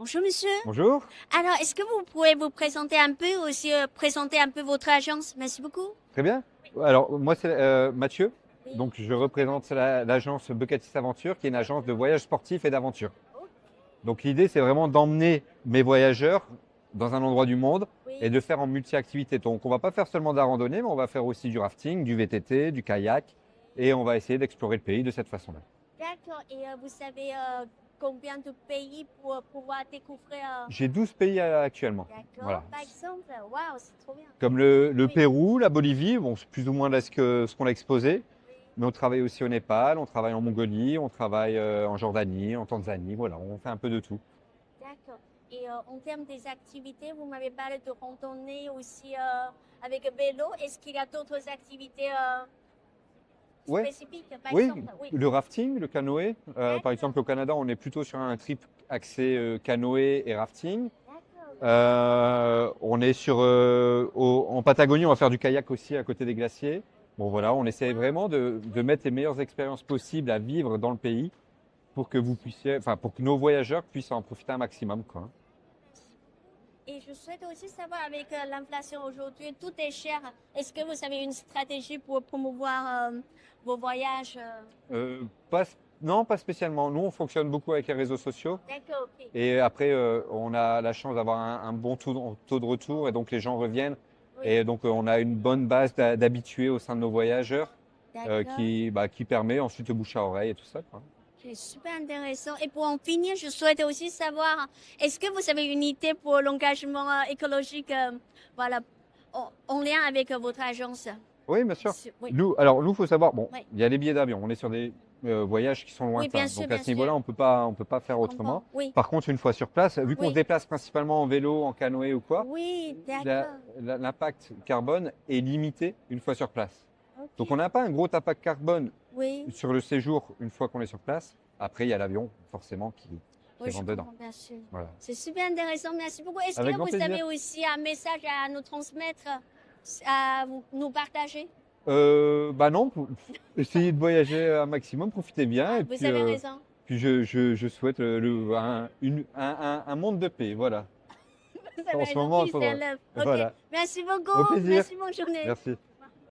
Bonjour monsieur. Bonjour, Alors, est-ce que vous pouvez vous présenter un peu, aussi présenter un peu votre agence? Merci beaucoup. très bien. Alors, moi, c'est Mathieu. Oui. Donc, je représente l'agence Bucatis Aventure, qui est une agence de voyages sportifs et d'aventure. Donc, l'idée, c'est vraiment d'emmener mes voyageurs dans un endroit du monde et Oui. de faire en multi-activité. Donc, on va pas faire seulement de la randonnée, mais on va faire aussi du rafting, du VTT, du kayak, et on va essayer d'explorer le pays de cette façon-là. D'accord. Et vous savez combien de pays pour pouvoir découvrir J'ai 12 pays actuellement. D'accord. Voilà. Par exemple, waouh, c'est trop bien. Comme le Oui. Pérou, la Bolivie, bon, c'est plus ou moins là ce qu'on a exposé. Oui. Mais on travaille aussi au Népal, on travaille en Mongolie, on travaille en Jordanie, en Tanzanie, voilà, on fait un peu de tout. D'accord. Et en termes des activités, vous m'avez parlé de randonnée aussi avec vélo. Est-ce qu'il y a d'autres activités Ouais, spécifiques, par oui, exemple? Oui. le rafting, le canoë. Par D'accord. exemple, au Canada, on est plutôt sur un trip axé canoë et rafting. D'accord. On est en Patagonie, on va faire du kayak aussi à côté des glaciers. Bon voilà, on essaie Wow. vraiment de mettre les meilleures expériences possibles à vivre dans le pays pour que vous puissiez, enfin pour que nos voyageurs puissent en profiter un maximum, quoi. Et je souhaite aussi savoir, avec l'inflation aujourd'hui, tout est cher. Est-ce que vous avez une stratégie pour promouvoir vos voyages? Pas, non, pas spécialement. Nous, on fonctionne beaucoup avec les réseaux sociaux. D'accord, ok. Et après, on a la chance d'avoir un bon taux de retour et donc les gens reviennent. Oui, Et donc, on a une bonne base d'habitués au sein de nos voyageurs d'accord. qui permet ensuite le bouche à oreille et tout ça, quoi. C'est super intéressant. Et pour en finir, je souhaite aussi savoir, est-ce que vous avez une idée pour l'engagement écologique, voilà, en lien avec votre agence? Oui, bien sûr. Oui, Nous, faut savoir, bon, oui. il y a les billets d'avion. On est sur des voyages qui sont Oui, bien lointains. sûr, Donc, à bien ce niveau-là, sûr. on peut pas Je faire comprends. autrement. Oui, Par contre, une fois sur place, vu qu'on se oui, déplace principalement en vélo, en canoë ou quoi, oui, la- d'accord. l'impact carbone est limité une fois sur place. Donc on Ok. n'a pas un gros impact carbone Oui, sur le séjour une fois qu'on est sur place. Après, il y a l'avion, forcément, qui oui, je rentre dedans. comprends, bien sûr. Voilà. C'est super intéressant, merci beaucoup. Est-ce Avec que grand vous plaisir. avez aussi un message à nous transmettre, à nous partager? Bah non, essayez de voyager un maximum, profitez bien. Ah, Et vous puis, avez raison. je souhaite un monde de paix. Voilà. Vous avez En ce raison, moment, il peace and faudra. love. Ok, Voilà. merci Au beaucoup, plaisir. merci, bonne journée. Merci.